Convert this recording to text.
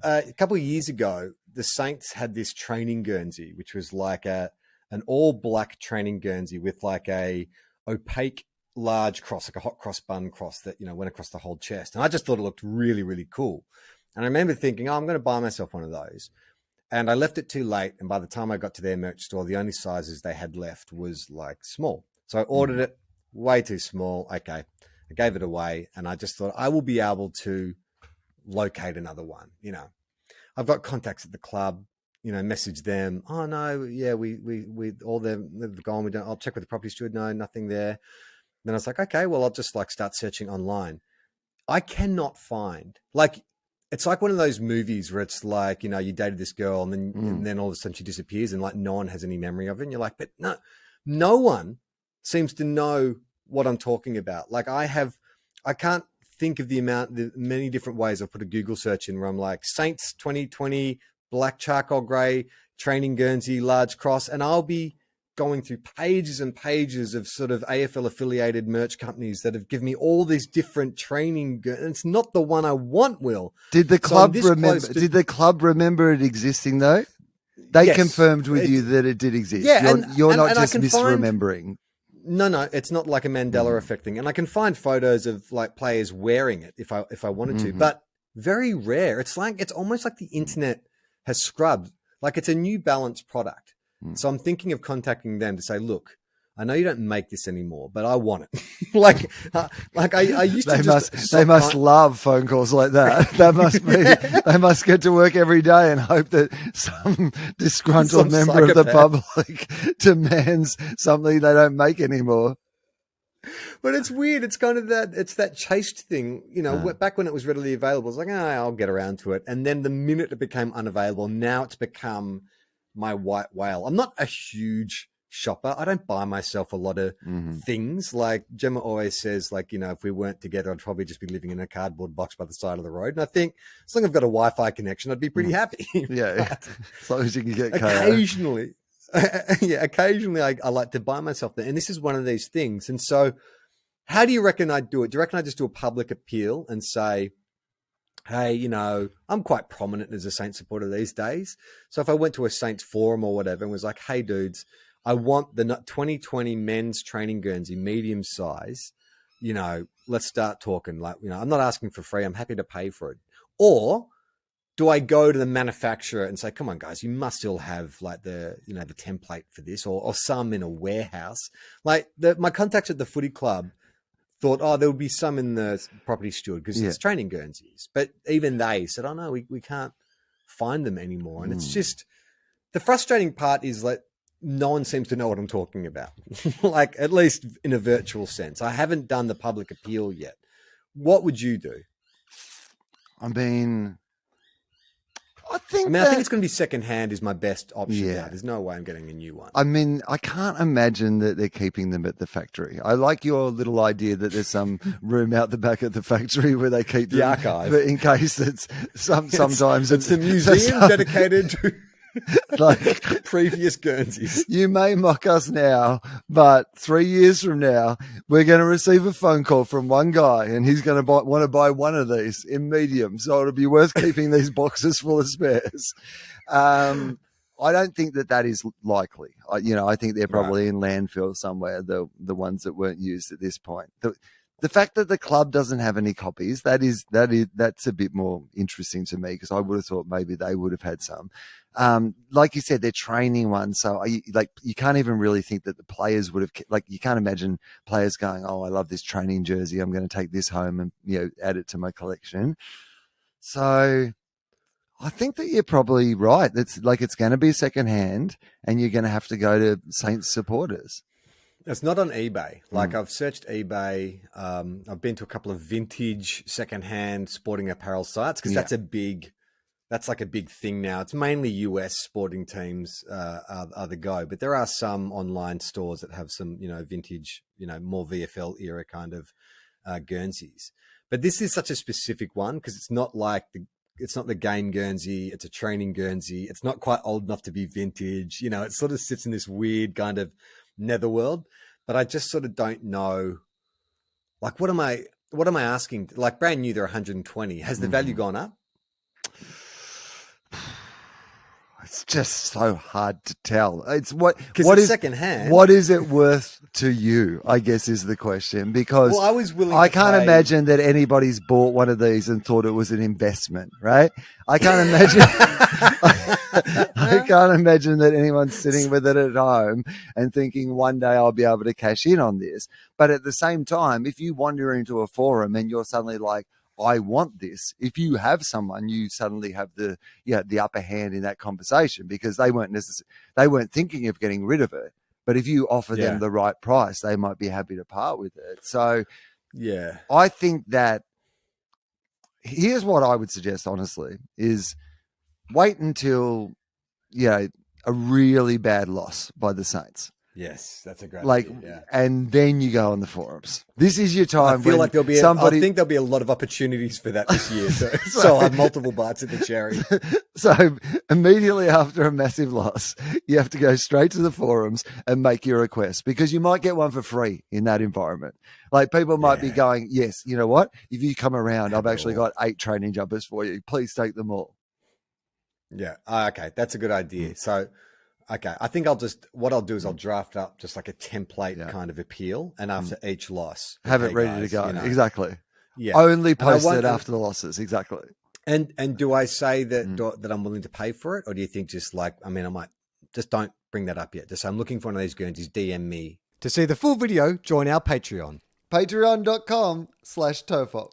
a couple of years ago, the Saints had this training Guernsey, which was like an all black training Guernsey with like a opaque large cross, like a hot cross bun cross that, went across the whole chest. And I just thought it looked really, really cool. And I remember thinking, I'm going to buy myself one of those. And I left it too late. And by the time I got to their merch store, the only sizes they had left was like small. So I ordered it way too small. Okay. I gave it away. And I just thought I will be able to locate another one. I've got contacts at the club, message them. Oh no. Yeah. We all they've gone. I'll check with the property steward. No, nothing there. Then I was like, okay, well, I'll just like start searching online. I cannot find it's like one of those movies where it's like, you dated this girl and then all of a sudden she disappears and like no one has any memory of it. And you're like, but no one seems to know what I'm talking about. Like I can't think of the many different ways I've put a Google search in where I'm like Saints 2020, black charcoal gray, training Guernsey, large cross. And I'll be going through pages and pages of sort of AFL affiliated merch companies that have given me all these different training. And it's not the one I want, Will. Did the club remember it existing though? They confirmed with you that it did exist. Yeah, you're not just misremembering. No, it's not like a Mandela effect thing. And I can find photos of like players wearing it if I wanted to, but very rare. It's almost like the internet has scrubbed. Like it's a New Balance product. So I'm thinking of contacting them to say, look, I know you don't make this anymore, but I want it. I used to They must love phone calls like that. That must be, they must get to work every day and hope that some disgruntled member of the public demands something they don't make anymore. But it's weird. It's kind of that chased thing, back when it was readily available. It's like, I'll get around to it. And then the minute it became unavailable, now it's become my white whale. I'm not a huge shopper. I don't buy myself a lot of things. Like Gemma always says, like, if we weren't together, I'd probably just be living in a cardboard box by the side of the road. And I think as long as I've got a Wi-Fi connection, I'd be pretty happy. Yeah. As long as you can get occasionally. Occasionally I like to buy myself that. And this is one of these things. And so how do you reckon I'd do it? Do you reckon I'd just do a public appeal and say, hey, I'm quite prominent as a Saints supporter these days. So if I went to a Saints forum or whatever and was like, hey, dudes, I want the 2020 men's training Guernsey, medium size, let's start talking. Like, I'm not asking for free. I'm happy to pay for it. Or do I go to the manufacturer and say, come on, guys, you must still have like the template for this or some in a warehouse. Like my contacts at the footy club thought, there would be some in the property steward because it's training Guernseys. But even they said, no, we can't find them anymore. And it's just, the frustrating part is like, no one seems to know what I'm talking about. Like, at least in a virtual sense. I haven't done the public appeal yet. What would you do? I think I think it's going to be secondhand is my best option. Yeah. There's no way I'm getting a new one. I mean, I can't imagine that they're keeping them at the factory. I like your little idea that there's some room out the back of the factory where they keep the archive. But in case it's sometimes it's a museum dedicated to like previous Guernseys. You may mock us now, but 3 years from now, we're going to receive a phone call from one guy and he's going to want to buy one of these in medium. So it'll be worth keeping these boxes full of spares. I don't think that is likely. I think they're probably in landfill somewhere, the ones that weren't used at this point. The fact that the club doesn't have any copies, that's a bit more interesting to me because I would have thought maybe they would have had some. Like you said, they're training ones, so you can't even really think that the players would have. Like, you can't imagine players going, "Oh, I love this training jersey. I'm going to take this home and add it to my collection." So, I think that you're probably right. It's going to be secondhand, and you're going to have to go to Saints supporters. It's not on eBay. Like, I've searched eBay. I've been to a couple of vintage secondhand sporting apparel sites because that's like a big thing now. It's mainly US sporting teams are the go, but there are some online stores that have some, vintage, more VFL era kind of Guernseys. But this is such a specific one because it's not like it's not the game Guernsey. It's a training Guernsey. It's not quite old enough to be vintage. It sort of sits in this weird kind of netherworld, but I just sort of don't know. Like, what am I asking? Like, brand new, they're 120. Has the value gone up? It's just so hard to tell. It's what it's is secondhand. What is it worth to you? I guess is the question, because Well, I was willing. I to can't pay... imagine that anybody's bought one of these and thought it was an investment, right? I can't imagine. I can't imagine that anyone's sitting with it at home and thinking one day I'll be able to cash in on this. But at the same time, if you wander into a forum and you're suddenly like, I want this. If you have someone, you suddenly have the upper hand in that conversation, because they weren't thinking of getting rid of it. But if you offer them the right price, they might be happy to part with it. So yeah, I think that here's what I would suggest, honestly, is wait until a really bad loss by the Saints. Yes, that's a great idea. And then you go on the forums. This is your time. I feel like I think there'll be a lot of opportunities for that this year. So I'll have multiple bites at the cherry. So immediately after a massive loss, you have to go straight to the forums and make your request, because you might get one for free in that environment. Like, people might be going, yes, you know what? If you come around, I've actually got 8 training jumpers for you. Please take them all. Yeah. Okay. That's a good idea. So, okay. I think I'll do is I'll draft up just like a template kind of appeal. And after each loss, have it ready to go. You know, exactly. Yeah. Only post it after the losses. Exactly. And do I say that I'm willing to pay for it? Or do you think just like, I might just don't bring that up yet. Just I'm looking for one of these Guernseys, DM me. To see the full video, join our Patreon. Patreon.com/Tofop.